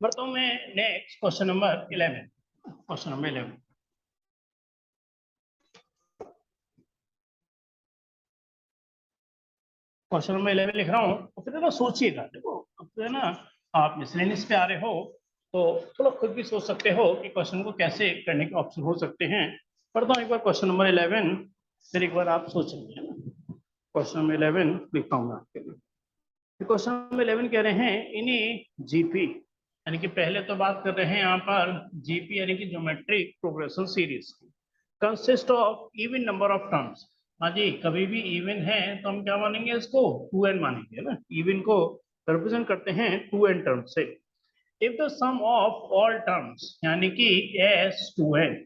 बढ़ता हूं मैं next question number 11। Question number 11 question number 11 लिख रहा हूँ तो फिर ना सोचिएगा। देखो अब तो है ना, आप मिसलेनियस पे आ रहे हो तो थोड़ा खुद भी सोच सकते हो कि क्वेश्चन को कैसे करने के ऑप्शन हो सकते हैं। पढ़ता हूँ एक बार क्वेश्चन नंबर 11, फिर एक बार आप सोचेंगे, है ना। क्वेश्चन नंबर 11 लिखता हूँ मैं आपके लिए। क्वेश्चन नंबर 11 कह रहे हैं इन्हीं जीपी, यानी कि पहले तो बात कर रहे हैं यहाँ पर जीपी यानी कि geometric progression series, consist of even number of terms. हाँ जी, कभी भी इवन है तो हम क्या मानेंगे, इसको 2n मानेंगे ना। इवन को रिप्रेजेंट करते हैं 2n टर्म से। If the sum of all terms यानी कि s2n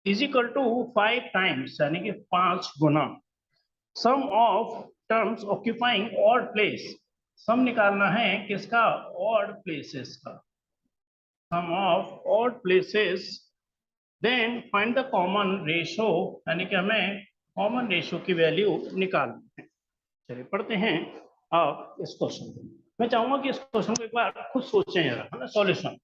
is equal to 5 times यानी कि 5 गुना sum of terms occupying odd place. Sum निकालना है किसका, ऑड प्लेसेस का, sum of odd places. Then find the common ratio, यानी कि हमें कॉमन रेशो की वैल्यू निकालनी है। चलिए पढ़ते हैं अब इस क्वेश्चन को। मैं चाहूंगा कि इस क्वेश्चन को एक बार खुद सोचें जरा, है ना। सॉल्यूशन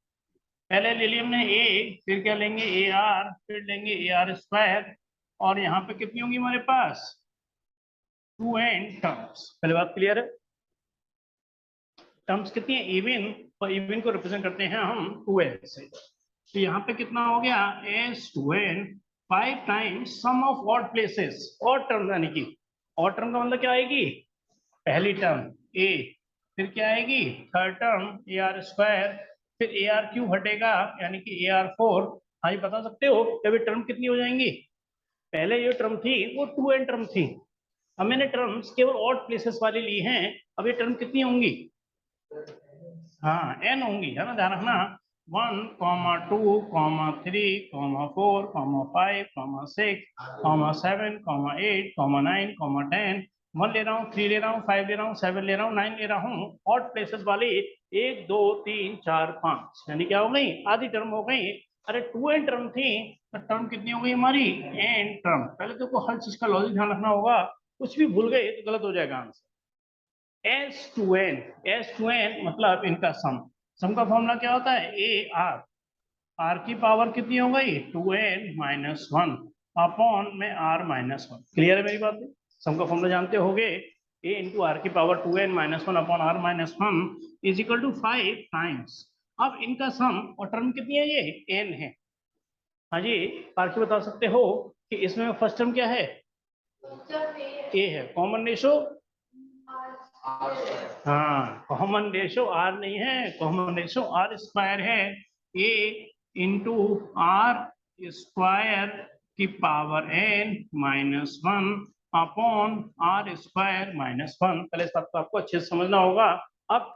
पहले ले लिया हमने ए, फिर क्या लेंगे ए आर, फिर लेंगे ए आर स्क्वायर, और यहाँ पे कितनी होंगी हमारे पास 2n टर्म्स। पहले बात क्लियर है। टर्म्स कितनी है, इवन, और इवन को रिप्रेजेंट करते हैं हम 2n से। तो यहाँ पे कितना हो गया s2n 5 times sum of odd places, odd term यानी कि ऑड टर्म का मतलब क्या आएगी, पहली टर्म a, फिर क्या आएगी थर्ड टर्म ए आर स्क्वायर, फिर ए आर क्यू हटेगा यानी कि ए आर 4। हाँ ये बता सकते हो कि अभी टर्म कितनी हो जाएंगी, पहले जो टर्म थी वो 2n टर्म थी, अब मैंने टर्म्स केवल ऑड प्लेसेस वाली ली हैं, अब ये टर्म कितनी होंगी, हाँ n होंगी, है ना, ध्यान रखना। 1, 2, 3, 4, 5, 6, 7, 8, 9, 10। 1 ले रहा हूँ, 3 ले रहा हूँ, 5 ले रहा हूँ, 7 ले रहा हूँ, 9 ले रहा हूँ। ऑड प्लेसेस वाली 1, 2, 3, 4, 5 यानी क्या हो गई, आधी टर्म हो गई। अरे 2n टर्म थी तो टर्म कितनी हो गई हमारी, n टर्म। पहले तो को हर चीज का लॉजिक ध्यान रखना होगा, कुछ भी भूल गए तो गलत हो जाएगा आंसर। S2n, S2n मतलब इनका सम का फॉर्मूला क्या होता है, ए आर, आर की पावर कितनी हो गई 2n माइनस 1 अपॉन में r माइनस 1। क्लियर है मेरी बात। सम का फॉर्मूला जानते होगे, a इंटू आर की power 2n minus 1 upon r minus 1 is equal to 5 times. अब इनका सम और टर्म कितनी है, ये n है। हाँ जी, आर की बता सकते हो कि इसमें फर्स्ट टर्म क्या है, a है। कॉमन रेशो, हाँ कॉमन रेशो आर नहीं है, कॉमन रेशो आर स्क्वायर है। ए इंटू आर स्क्वायर की power n minus 1 upon R square minus 1। पहले इस बात को आपको अच्छे से समझना होगा। अब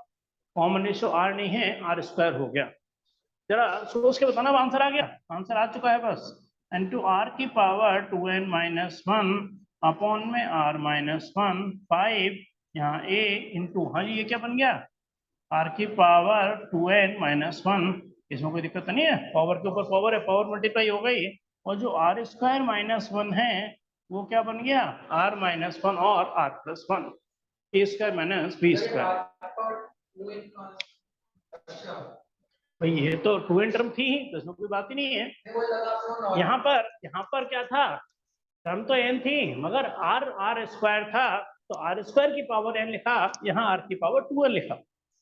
कॉमन रेशो आर नहीं है, आर स्क्वायर हो गया। जरा सोच के बताना, आंसर आ गया, आंसर आ चुका है बस। इंटू आर की पावर 2n माइनस 1 अपॉन में r माइनस 1 5, यहाँ a इंटू, हाँ जी ये क्या बन गया, r की पावर 2n माइनस 1। इसमें कोई दिक्कत तो नहीं है, पावर के ऊपर पावर है, पावर मल्टीप्लाई हो गई। और जो आर स्क्वायर माइनस 1 है वो क्या बन गया, r माइनस 1 और r प्लस 1, ए स्क्वायर माइनस बी स्क्वायर। भाई ये तो 2n टर्म थी ही, तो इसमें कोई बात ही नहीं है। यहाँ पर क्या था, टर्म तो n थी मगर r स्क्वायर था, तो r स्क्वायर की पावर n लिखा, यहाँ r की पावर 2n लिखा।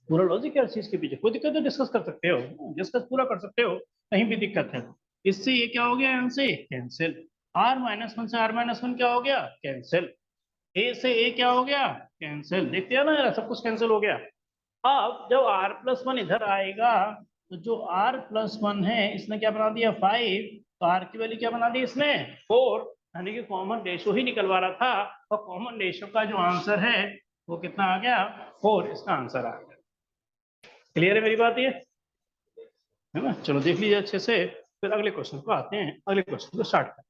पूरा लॉजिक है हर चीज के पीछे, कोई दिक्कत तो डिस्कस कर सकते हो, डिस्कस पूरा कर सकते हो, कहीं भी दिक्कत है। इससे ये क्या हो गया, n से कैंसिल, r माइनस 1 से r माइनस 1 क्या हो गया, कैंसिल, a से a क्या हो गया, कैंसिल। देखते हैं ना, सब कुछ कैंसिल हो गया। अब जब r प्लस 1 इधर आएगा तो जो r प्लस 1 है इसने क्या बना दिया 5, तो r की वैल्यू क्या बना दी इसने 4, यानी कि कॉमन रेशो ही निकलवा रहा था, और कॉमन रेशो का जो आंसर है वो कितना आ गया 4, इसका आंसर आ गया। क्लियर है मेरी बात ये, है ना। चलो देख लीजिए अच्छे से, फिर अगले क्वेश्चन को आते हैं, अगले क्वेश्चन को स्टार्ट करते हैं।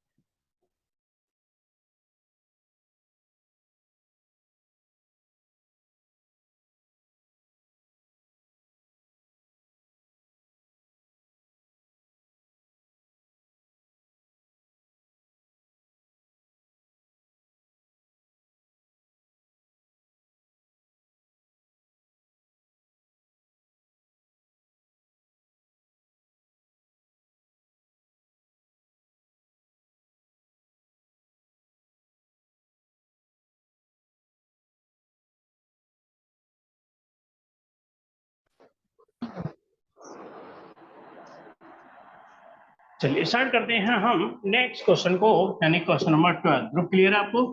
चलिए स्टार्ट करते हैं हम नेक्स्ट क्वेश्चन को, यानी क्वेश्चन नंबर 12। ग्रुप क्लियर है आपको?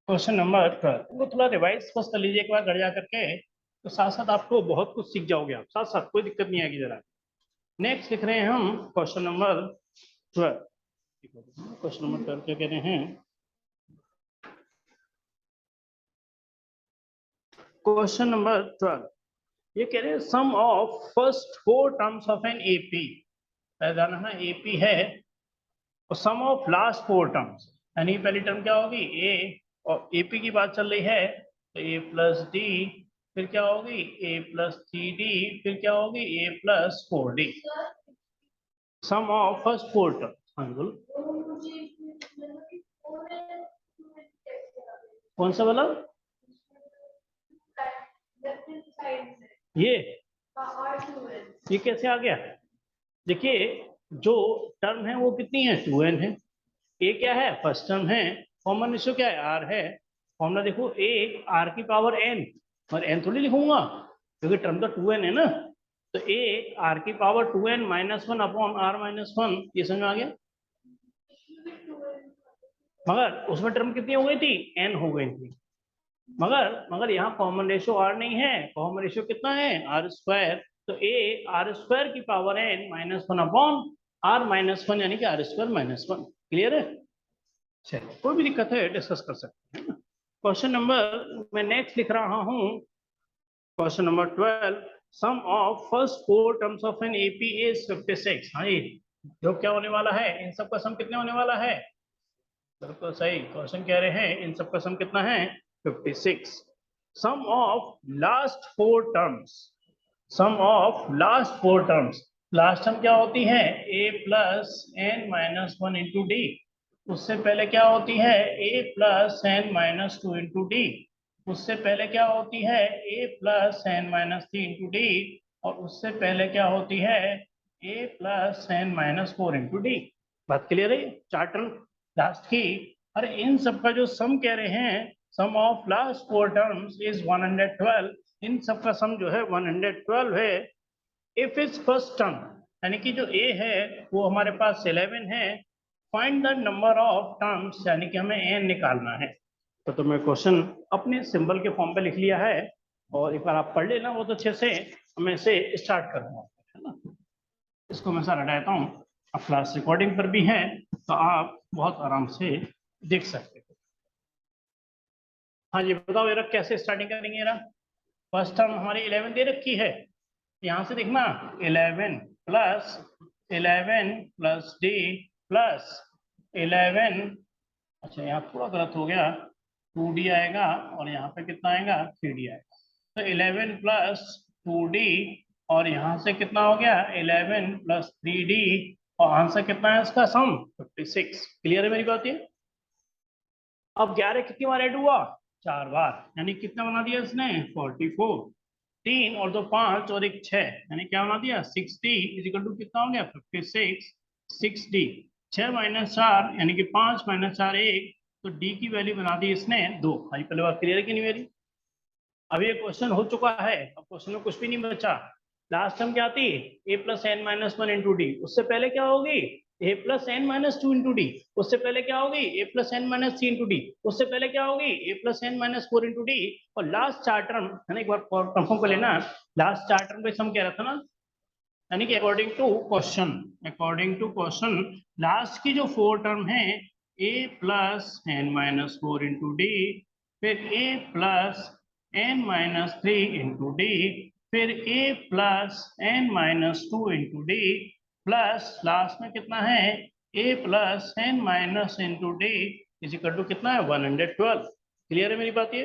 क्वेश्चन नंबर 12 को थोड़ा रिवाइज बस कर लीजिए एक बार घर जा करके, तो साथ साथ आपको बहुत कुछ सीख जाओगे आप, साथ साथ कोई दिक्कत नहीं आएगी जरा। नेक्स्ट लिख रहे हैं हम क्वेश्चन नंबर 12। क्वेश्चन नंबर 12 क्या कह रहे हैं? क्वेश्चन नंबर 12 ये कह रहे हैं sum of first 4 terms of an AP. जाना है एपी है, और सम ऑफ लास्ट 4 टर्म्स, यानी पहली टर्म क्या होगी ए, और एपी की बात चल रही है तो ए प्लस डी, फिर क्या होगी ए प्लस 3d, फिर क्या होगी a plus 4d। Sum of first 4 terms. हाँ बोलो कौन सा वाला? ये कैसे आ गया? देखिए जो टर्म है वो कितनी है 2n है। ए क्या है? फर्स्ट टर्म है। कॉमन रेशियो क्या है? आर है। फॉर्मूला देखो ए आर की पावर एन, और एन थोड़ी लिखूंगा क्योंकि टर्म तो 2n है ना। तो ए आर की power 2n minus 1 upon R minus 1, ये समझ में आ गया। मगर उसमें टर्म कितनी हो गई थी? एन हो गई थी। मगर यहाँ कॉमन रेशियो आर नहीं है, कॉमन रेशियो कितना है? R square. तो ए आर स्क्वायर की power N minus 1 upon R minus 1, यानी कि आर स्क्वायर माइनस 1। क्लियर है? चलिए कोई भी दिक्कत है डिस्कस कर सकते हैं। क्वेश्चन नंबर मैं नेक्स्ट लिख रहा हूँ, question number 12। Sum of first 4 terms of an AP is 56। हाँ ये जो क्या होने वाला है, इन सब का सम कितने होने वाला है? बिल्कुल सही क्वेश्चन कह रहे हैं, इन सब का सम कितना है? 56। Sum of last 4 terms, sum of last 4 terms. Last term क्या होती है? a plus N minus 1 into d. उससे पहले क्या होती है? a plus N minus 2 into d. उससे पहले क्या होती है? a plus N minus 3 into d. और उससे पहले क्या होती है? a plus N minus 4 into d. बात क्लियर है? 4 टर्म लास्ट की। अरे इन सब का जो सम कह रहे हैं, sum of last 4 terms is 112। इन सब का सम जो है 112 है। इफ इज फर्स्ट टर्म, यानी कि जो ए है वो हमारे पास 11 है। Find the number of terms, यानी कि हमें एन निकालना है। तो मैं क्वेश्चन अपने सिंबल के फॉर्म पे लिख लिया है, और एक बार आप पढ़ लेना वो तो अच्छे से। मैं इसे स्टार्ट करूंगा, है ना। इसको मैं सारा हटाता हूँ। अब क्लास रिकॉर्डिंग पर भी है तो आप बहुत आराम से देख सकते हो। हाँ जी बताओ यार कैसे स्टार्टिंग करेंगे यार? फर्स्ट टर्म हमारी 11 दे रखी है, यहाँ से देखना 11 प्लस डी प्लस 11। अच्छा यहाँ थोड़ा गलत हो गया, 2d आएगा और यहाँ पे कितना आएगा? 3d आएगा। तो 11 प्लस 2d, और यहाँ से कितना हो गया? 11 प्लस 3d, और आंसर कितना है इसका? सम 56। क्लियर है मेरी बात ये? अब 11 कितनी बार ऐड हुआ? 4 बार, यानी कितना बना दिया इसने? 44। 3 और 2 5 और 1 6, यानी क्या बना दिया? 60 इजिकल टू कितना हो गया? 56। 6d। 6 माइनस 4 यानी कि 5 माइनस 4 1, तो d की वैल्यू बना दी इसने 2। भाई पहले बात क्लियर है कि नहीं मेरी? अब ये क्वेश्चन हो चुका है, अब क्वेश्चन में कुछ भी नहीं बचा। लास्ट टर्म क्या थी? A plus N minus 1 into d. उससे पहले क्या होगी? A plus N minus 2 into d. उससे पहले क्या होगी? A plus N minus 3 into d. उससे पहले क्या होगी? A plus N minus 4 into d. और लास्ट 4 टर्म, है ना, एक बार कंफर्म कर लेना, लास्ट 4 टर्म पे सम कह रहा था ना, यानी कि अकॉर्डिंग टू क्वेश्चन लास्ट की जो 4 टर्म है, a plus N minus 4 into d, फिर a plus N minus 3 into d, फिर a plus N minus 2 into d, plus last में कितना है? A plus N minus into d is equal to कितना है? 112। क्लियर है मेरी बात ये?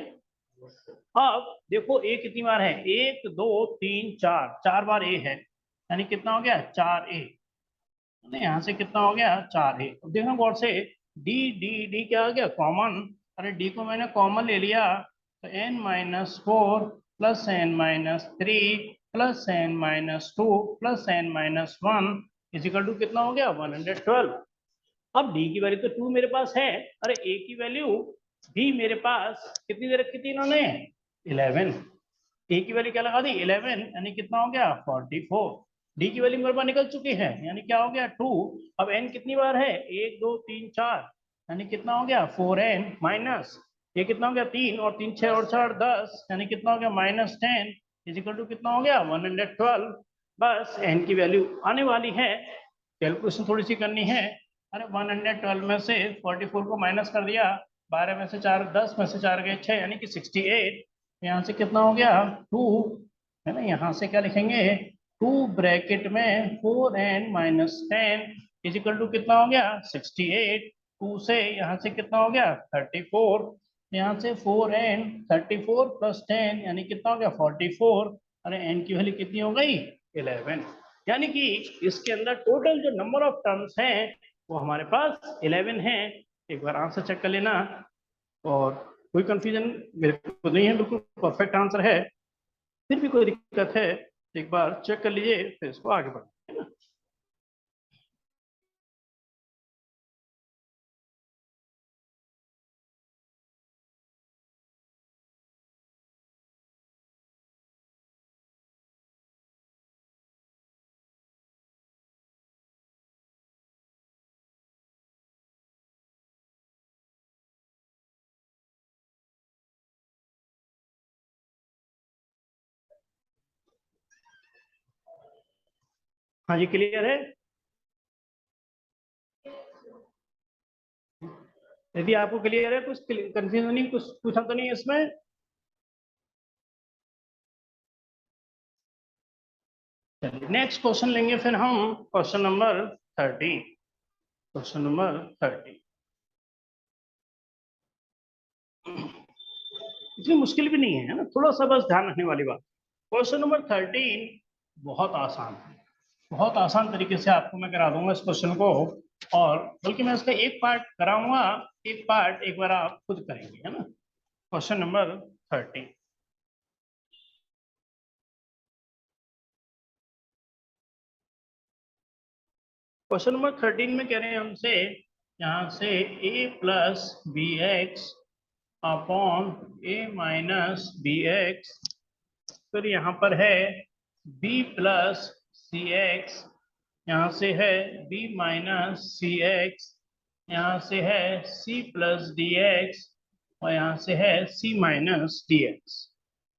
अब देखो ए कितनी बार है? 1 2 3 4, 4 बार ए है, यानी कितना हो गया? 4a। यहाँ से कितना हो गया? 4a। अब देखना गौर से, डी डी डी क्या आ गया? कॉमन। अरे डी को मैंने कॉमन ले लिया, तो n minus 4 plus N minus 3 plus N minus 2 plus N minus 1 equal to कितना हो गया? 112। अब डी की वैल्यू तो 2 मेरे पास है, अरे ए की वैल्यू भी मेरे पास कितनी दे रखी थी इन्होंने? 11। ए की वैल्यू क्या लगा दी? 11, यानी कितना हो गया? 44। डी की वैल्यू मेरे पास निकल चुकी है, यानी क्या हो गया 2। अब एन कितनी बार है, 1 2 3 4, यानी कितना हो गया 4n माइनस ये कितना हो गया 3 और 3 6 और 4 10, यानी कितना हो गया -10 इजिकल टू कितना हो गया 112। बस एन की वैल्यू आने वाली है, कैलकुलेशन थोड़ी सी करनी है। अरे 112 में से 44 को माइनस कर दिया, 12 में से 4 10 में से 4 गए 6, यानी कि 68। यहाँ से कितना हो गया 2, है ना, यहाँ से क्या लिखेंगे 2 ब्रैकेट में 4n माइनस 10 इजिकल टू कितना हो गया 68। 2 से यहाँ से कितना हो गया 34, यहाँ से 4n 34 प्लस 10 यानी कितना हो गया 44। अरे n की वैल्यू कितनी हो गई 11, यानी कि इसके अंदर टोटल जो नंबर ऑफ टर्म्स हैं वो हमारे पास 11 है। एक बार आंसर चेक कर लेना, और कोई कंफ्यूजन मेरे को नहीं है, बिल्कुल परफेक्ट आंसर है। फिर भी कोई दिक्कत है एक बार चेक कर लीजिए, फिर इसको आगे बढ़े, है ना। हाँ जी, क्लियर है। यदि आपको क्लियर है, कुछ कंफ्यूजन नहीं, कुछ पूछा तो नहीं इसमें। चलिए नेक्स्ट क्वेश्चन लेंगे फिर हम, क्वेश्चन नंबर 13। क्वेश्चन नंबर 13 इसमें मुश्किल भी नहीं है ना, थोड़ा सा बस ध्यान रखने वाली बात। क्वेश्चन नंबर 13 बहुत आसान है, बहुत आसान तरीके से आपको मैं करा दूंगा इस क्वेश्चन को, और बल्कि मैं इसका एक पार्ट कराऊंगा, एक पार्ट एक बार आप खुद करेंगे, है ना। क्वेश्चन नंबर 13, क्वेश्चन नंबर 13 में कह रहे हैं हमसे, यहाँ से a plus B X upon A minus B X, फिर यहाँ पर है b प्लस सी एक्स, यहाँ से है b माइनस सी एक्स, यहाँ से है c प्लस डी एक्स, और यहाँ से है c माइनस डी एक्स।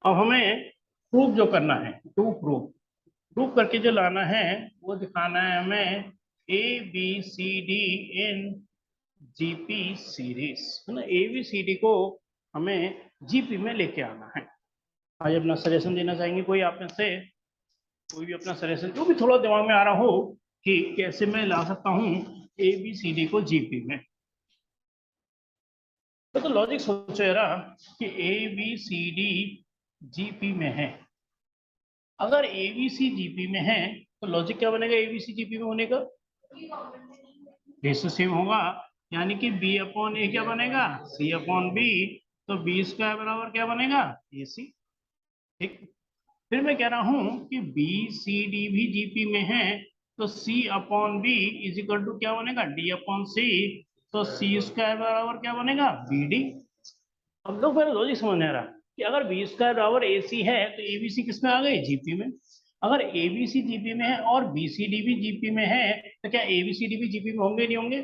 अब हमें प्रूफ जो करना है, टू प्रूफ प्रूफ करके जो लाना है वो दिखाना है हमें A B C D in GP series, है ना। ए बी सी डी को हमें जीपी में लेके आना है। आज अपना सजेशन देना चाहेंगे कोई आप में से, कोई भी अपना सजेशन जो भी थोड़ा दिमाग में आ रहा हो कि कैसे मैं ला सकता हूँ ए बी सी डी को जीपी में। तो लॉजिक सोचो जरा कि A B C D GP में है। अगर ए बी सी जीपी में है तो लॉजिक क्या बनेगा ए बी सी जीपी में होने का, रेशो सेम होगा, यानी कि बी अपॉन ए क्या बनेगा सी अपॉन बी, तो बी स्क्वायर बराबर क्या बनेगा ए सी। ठीक, फिर मैं कह रहा हूं कि बी सी डी भी जीपी में है, तो C upon B is equal to क्या बनेगा डी अपॉन सी, तो सी स्क्वायर बराबर क्या बनेगा बी डी। अब लोग मेरा लॉजिक समझ नहीं आ रहा कि अगर बी स्क्वायर बराबर ए सी है तो ए बी सी किस में आ गई जीपी में। अगर ए बी सी जीपी में है और बी सी डी भी जीपी में है तो क्या ए बी सी डी भी जीपी में होंगे नहीं होंगे,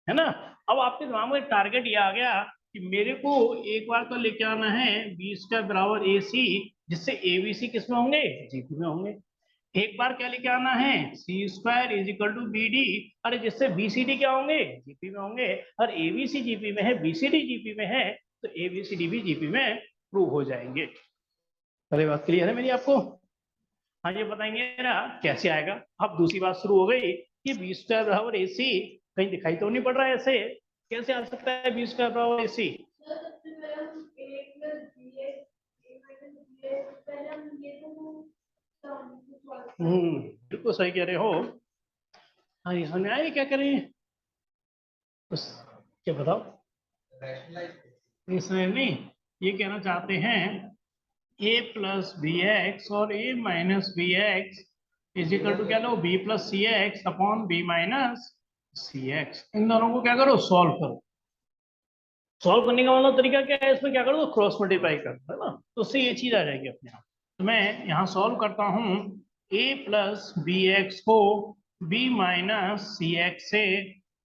है ना। अब आपके दिमाग में टारगेट ये आ गया कि मेरे को एक बार तो लेके आना है बी स्क्वायर बराबर ए सी, जिससे ए बी सी किस में होंगे जीपी में होंगे। एक बार क्या लेके आना है C square is equal to B D, अरे जिससे बी सी डी क्या होंगे जीपी में होंगे। और ए बी सी जीपी में है बी सी डी जीपी में है, तो ए बी सी डी भी जीपी में प्रूव हो जाएंगे। पहले बात क्लियर है मेरी आपको। हाँ ये बताएंगे ना कैसे आएगा। अब दूसरी बात शुरू हो गई कि बी स्क्वायर बराबर ए सी, कहीं दिखाई तो नहीं पड़ रहा है ऐसे, कैसे आ सकता है बी स्क्वायर बराबर ए सी। बिल्कुल सही कह रहे हो। हाँ ये समझ में आया क्या करें, बस क्या बताओ। इसमें नहीं, ये कहना चाहते हैं ए प्लस बी एक्स और A minus B X is equal to क्या लो B plus C X upon B minus C X. इन दोनों को क्या करो सॉल्व करो। सॉल्व करने का मतलब तरीका क्या है, इसमें क्या करो तो क्रॉस मल्टीप्लाई कर, है ना, तो उससे ये चीज आ जाएगी अपने आप। तो मैं यहाँ सॉल्व करता हूँ a प्लस बी एक्स को b माइनस सी एक्स से,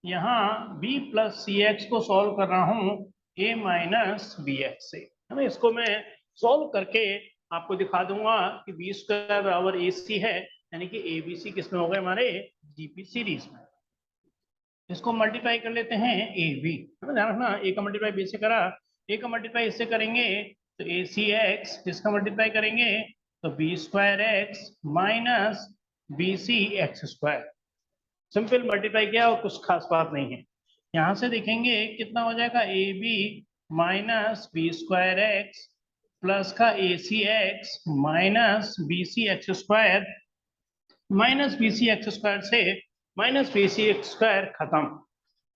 यहाँ b प्लस सी एक्स को सॉल्व कर रहा हूँ a माइनस बी एक्स से, है ना। इसको मैं सॉल्व करके आपको दिखा दूंगा कि बी स्क्वायर बराबर ए सी है, यानी कि ए बी सी किस में हो गए हमारे जीपी सीरीज में। इसको मल्टीप्लाई कर लेते हैं ए बी, ध्यान रखना ए का मल्टीप्लाई बी से करा, ए का मल्टीप्लाई इससे करेंगे तो ए सी एक्स, इसका मल्टीप्लाई करेंगे तो B square X minus B C X square. Simple multiply किया और कुछ खास बात नहीं है। यहाँ से देखेंगे कितना हो जाएगा A B minus B square X plus का A C X minus B C X square, minus B C X square से minus B C X square खत्म।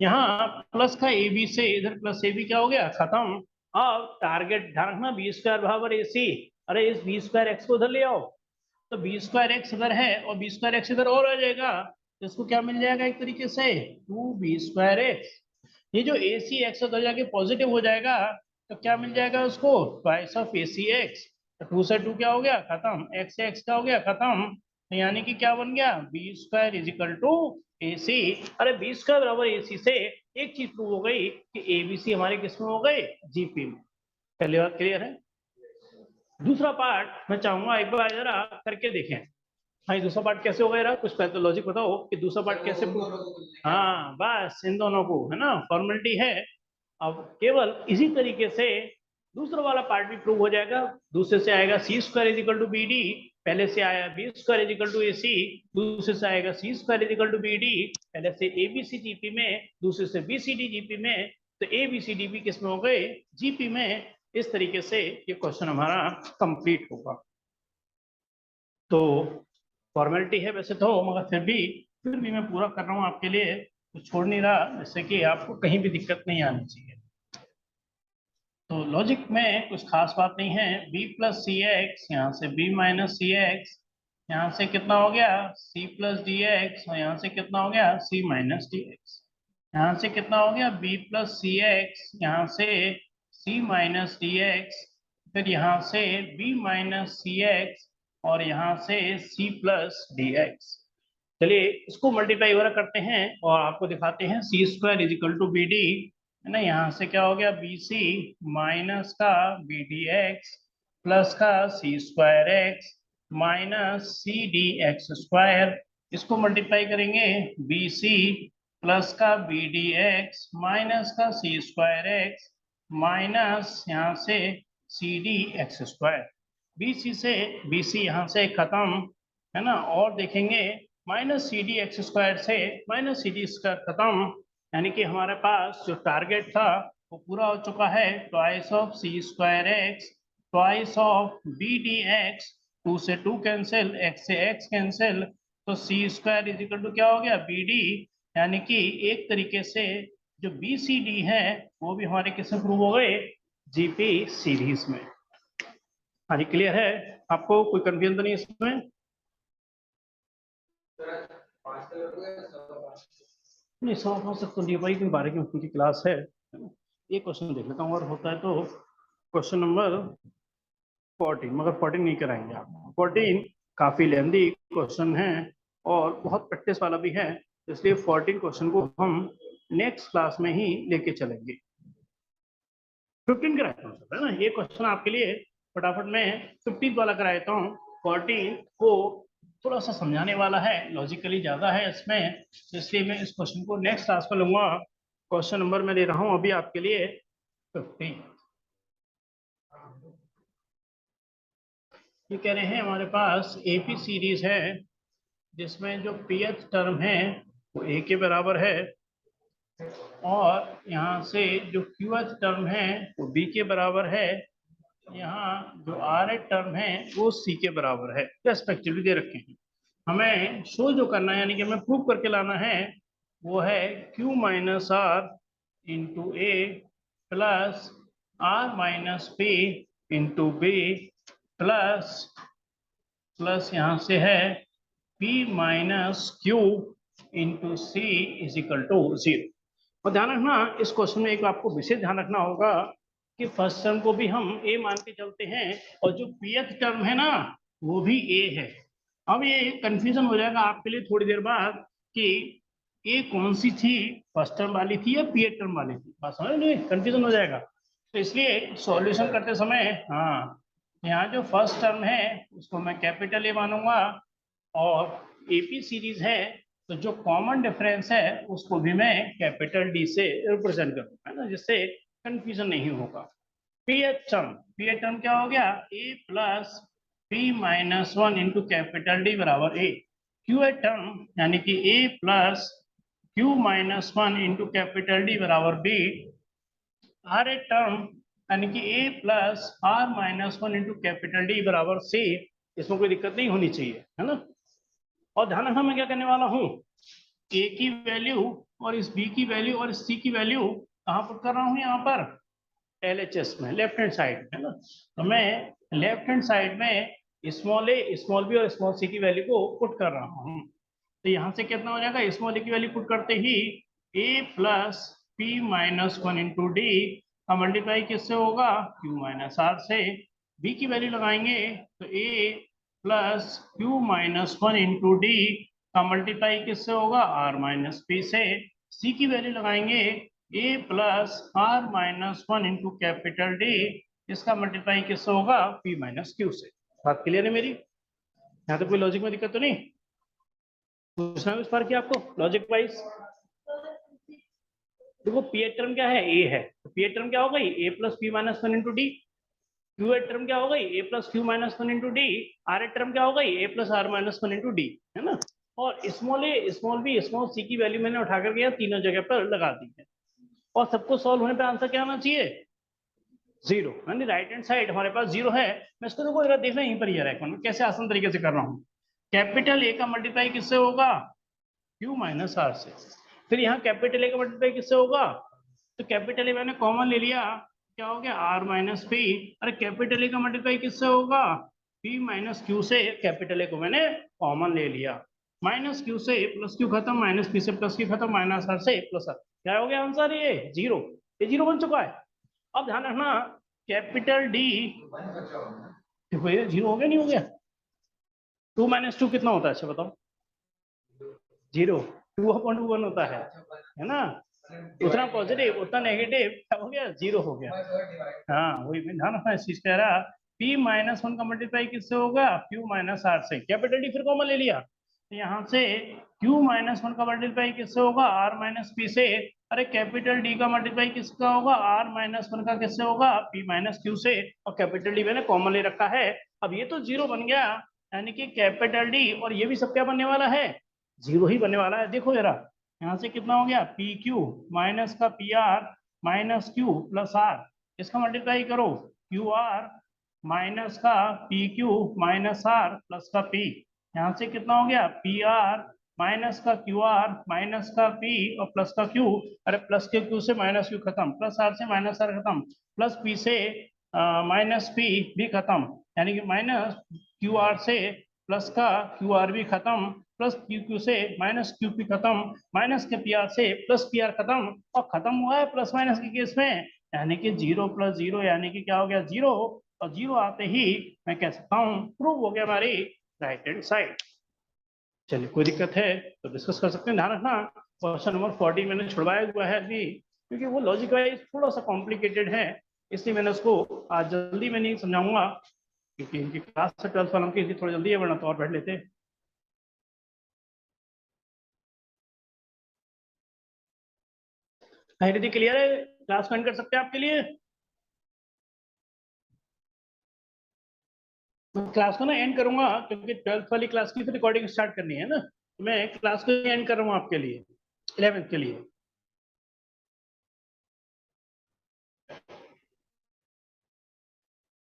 यहाँ प्लस का ए बी से इधर प्लस ए बी क्या हो गया खत्म। अब टारगेट ध्यान रखना बी स्क्वायर बराबर ए सी, अरे इस बी स्क्वायर एक्स को उधर ले आओ, तो बी स्क्वायर एक्स इधर है और बी स्क्वायर एक्स इधर और आ जाएगा, तो इसको क्या मिल जाएगा एक तरीके से 2b² एक्स। ये जो ए सी एक्स उधर जाके पॉजिटिव हो जाएगा तो क्या मिल जाएगा उसको twice of A C X, तो 2 से 2 क्या हो गया खत्म, एक्स से एक्स क्या हो गया खत्म, तो यानी कि क्या बन गया B square is equal to A C. अरे बी स्क्वायर बराबर ए सी से एक चीज प्रूव हो गई कि ए बी सी हमारे किस में हो गए जीपी में। पहली बात क्लियर है। दूसरा पार्ट मैं चाहूंगा एक बार जरा करके देखें। हाँ दूसरा पार्ट कैसे होगा यार, कुछ पैथोलॉजिक बताओ कि दूसरा पार्ट कैसे। हाँ बस इन दोनों को, है ना, फॉर्मेलिटी है। अब केवल इसी तरीके से दूसरा वाला पार्ट भी प्रूव हो जाएगा। दूसरे से आएगा C square is equal to B D, पहले से आया B square is equal to A C, दूसरे से आएगा C square is equal to B D, पहले से ए बी सी जीपी में, दूसरे से बी सी डी जीपी में, तो ए बी सी डी भी किस में हो गए जीपी में। इस तरीके से ये क्वेश्चन हमारा कंप्लीट होगा। तो फॉर्मेलिटी है वैसे तो, मगर फिर भी मैं पूरा कर रहा हूँ आपके लिए, तो छोड़ नहीं रहा, जिससे कि आपको कहीं भी दिक्कत नहीं आनी चाहिए। तो लॉजिक में कुछ खास बात नहीं है, b प्लस सी एक्स, यहाँ से b माइनस सी एक्स, यहाँ से कितना हो गया c प्लस डी एक्स, और यहाँ से कितना हो गया c माइनस डी एक्स, यहाँ से कितना हो गया b प्लस सी एक्स, यहाँ से c माइनस डी एक्स, फिर यहाँ से b माइनस सी एक्स, और यहाँ से c प्लस डी एक्स। चलिए इसको मल्टीप्लाई वगैरह करते हैं और आपको दिखाते हैं C square is equal to B D, है ना। यहाँ से क्या हो गया बी सी माइनस का बी डी एक्स प्लस का C square X minus C D X square. इसको मल्टीप्लाई करेंगे बी सी प्लस का बी डी एक्स माइनस का सी स्क्वायर एक्स माइनस यहाँ से C D X square. B C से B सी यहाँ से खत्म, है ना, और देखेंगे minus C D X square से माइनस सी डी स्क्वायर खत्म, यानी कि हमारे पास जो टारगेट था वो पूरा हो चुका है। Twice of C square X, twice of B D X, 2 से 2 कैंसिल, एक्स से एक्स कैंसिल, तो C square is equal to क्या हो गया बी डी, यानी कि एक तरीके से जो बी सी डी है वो भी हमारे किसमें प्रूव हो गए जीपी सीरीज में। हाँ जी क्लियर है, आपको कोई कंफ्यूजन तो नहीं इसमें। नहीं 5:15 तक तो नहीं भाई, क्योंकि 12 की उनकी क्लास है। ये क्वेश्चन देख लेता हूँ, अगर होता है तो क्वेश्चन नंबर 14, मगर 14 नहीं कराएंगे आप। 14 काफी लेंदी क्वेश्चन है और बहुत प्रैक्टिस वाला भी है, इसलिए 14 क्वेश्चन को हम नेक्स्ट क्लास में ही लेके चलेंगे। 15 कराता हूँ, है ना। ये क्वेश्चन आपके लिए फटाफट में 15 वाला कराता हूँ। 14 को थोड़ा सा समझाने वाला है, लॉजिकली ज्यादा है इसमें, इसलिए मैं इस क्वेश्चन को नेक्स्ट क्लास में लूंगा। क्वेश्चन नंबर मैं ले रहा हूं अभी आपके लिए 15। ये कह रहे हैं हमारे पास एपी सीरीज है जिसमें जो pth टर्म है वो a के बराबर है, और यहाँ से जो qth टर्म है वो b के बराबर है, यहाँ जो rth टर्म है वो c के बराबर है, रेस्पेक्टिवली दे रखे हैं। हमें शो जो करना है, यानी कि हमें प्रूव करके लाना है, वो है q minus R into A plus R minus P into B plus यहाँ से है p minus Q into C is equal to 0। और ध्यान रखना इस क्वेश्चन में एक आपको विशेष ध्यान रखना होगा कि फर्स्ट टर्म को भी हम a मान के चलते हैं, और जो pth टर्म है ना वो भी a है, अब ये कंफ्यूजन हो जाएगा आपके लिए थोड़ी देर बाद कि ये कौन सी थी, फर्स्ट टर्म वाली थी या पीएड टर्म वाली थी, बात समझ नहीं, कंफ्यूजन हो जाएगा। तो इसलिए सॉल्यूशन करते समय हाँ, यहाँ जो फर्स्ट टर्म है उसको मैं कैपिटल ए मानूंगा, और एपी सीरीज है तो जो कॉमन डिफरेंस है उसको भी मैं कैपिटल डी से रिप्रेजेंट करूंगा, है ना, जिससे कंफ्यूजन नहीं होगा। पीएच टर्म क्या हो गया, A plus P minus one into capital D बराबर ए। क्यू टर्म यानी कि A plus Q minus one into capital D बराबर बी। आर ए टर्म यानी कि A plus R minus one into capital D बराबर C. इसमें कोई दिक्कत नहीं होनी चाहिए, है ना। और ध्यान रखना मैं क्या करने वाला हूँ, ए की वैल्यू और इस बी की वैल्यू और इस सी की वैल्यू कहाँ पुट कर रहा हूँ, यहाँ पर LHS में, लेफ्ट हैंड साइड, है ना। तो मैं लेफ्ट हैंड साइड में स्मॉल ए स्मॉल बी और स्मॉल सी की वैल्यू को पुट कर रहा हूँ। तो यहाँ से कितना हो जाएगा, स्मॉल ए की वैल्यू पुट करते ही A plus P minus one into D का मल्टीप्लाई किससे होगा, क्यू माइनस आर से। बी की वैल्यू लगाएंगे तो A plus Q minus one into D का मल्टीप्लाई किससे होगा, आर माइनस पी से। सी की वैल्यू लगाएंगे A plus R minus one into capital D, इसका मल्टीप्लाई किससे होगा, पी माइनस क्यू से। बात क्लियर है मेरी, यहाँ तो कोई लॉजिक में दिक्कत तो नहीं, पूछना है इस बार की आपको लॉजिक वाइज। देखो पी टर्म क्या है, ए है, तो पी टर्म क्या हो गई, A plus P minus one into D. Q term क्या हो गई, A plus Q minus one into D. R term क्या हो गई, A plus R minus one into D, है ना। और small A small B small C की वैल्यू मैंने उठा करके तीनों जगह पर लगा दी है, और सबको सॉल्व होने पे आंसर क्या आना चाहिए, जीरो, यानी राइट हैंड साइड हमारे पास जीरो है। मैं इसको देखो जरा देखना यहीं पर ही है, मैं कैसे आसान तरीके से कर रहा हूँ। कैपिटल ए का मल्टीप्लाई किससे होगा, क्यू माइनस आर से। फिर यहाँ कैपिटल ए का मल्टीप्लाई किससे होगा, तो कैपिटल ए मैंने कॉमन ले लिया, क्या हो गया, आर माइनस पी। अरे कैपिटल ए का मल्टीप्लाई किससे होगा, पी माइनस क्यू से। कैपिटल ए को मैंने कॉमन ले लिया, माइनस क्यू से प्लस क्यू खत्म, माइनस पी से प्लस क्यू खत्म, माइनस आर से प्लस आर, क्या हो गया आंसर, ये जीरो। ये जीरो बन चुका है। अब ध्यान रखना कैपिटल डी, देखो ये जीरो हो गया नहीं हो गया, टू माइनस टू कितना होता है, अच्छा बताओ, zero. Two upon two one होता है ना, उतना पॉजिटिव उतना नेगेटिव, क्या हो गया, जीरो हो गया। हाँ वही मैं ध्यान रखना इस चीज कह रहा, पी माइनस वन का मल्टीप्लाई किससे होगा, क्यू माइनस आर से। कैपिटल डी फिर कॉमन ले लिया, तो यहाँ से क्यू माइनस वन का मल्टीप्लाई किससे होगा, आर माइनस पी से। अरे कैपिटल डी का मल्टीप्लाई किसका होगा, आर माइनस वन का किससे होगा, पी माइनस क्यू से, और कैपिटल डी मैंने कॉमन ले रखा है। अब ये तो जीरो बन गया, यानी कि कैपिटल डी और ये भी सब क्या बनने वाला है, जीरो ही बनने वाला है। देखो जरा यहाँ से कितना हो गया, पी क्यू माइनस का P R minus Q plus R, इसका मल्टीप्लाई करो, क्यू आर माइनस का P Q minus R plus का पी। यहाँ से कितना हो गया, पी आर माइनस का क्यू आर माइनस का पी और प्लस का क्यू। अरे प्लस के क्यू से माइनस क्यू खत्म, प्लस आर से माइनस आर खत्म, प्लस पी से माइनस पी भी खत्म, यानी कि माइनस क्यू आर से प्लस का क्यू आर भी खत्म, प्लस क्यू क्यू से माइनस क्यू पी खत्म, माइनस के पी आर से प्लस पी आर खत्म, और खत्म हुआ है प्लस माइनस के केस में, यानी कि जीरो प्लस जीरो यानी कि क्या हो गया, जीरो। और जीरो आते ही मैं कह सकता हूँ प्रूव हो गया हमारी राइट हैंड साइड। चलिए कोई दिक्कत है तो डिस्कस कर सकते हैं। ध्यान रखना क्वेश्चन नंबर 40 मैंने छुड़वाया हुआ है अभी, क्योंकि वो लॉजिक वाइज थोड़ा सा कॉम्प्लिकेटेड है, इसलिए मैंने उसको आज जल्दी में नहीं समझाऊंगा, क्योंकि इनकी क्लास से 12th वालों की थोड़ी जल्दी है, वरना तो और बैठ लेते। यदि क्लियर है क्लास ज्वाइन कर सकते हैं आपके लिए। मैं क्लास को ना एंड करूंगा, क्योंकि 12th वाली क्लास की फिर रिकॉर्डिंग स्टार्ट करनी है ना, तो मैं क्लास को एंड कर रहा हूँ आपके लिए 11th के लिए।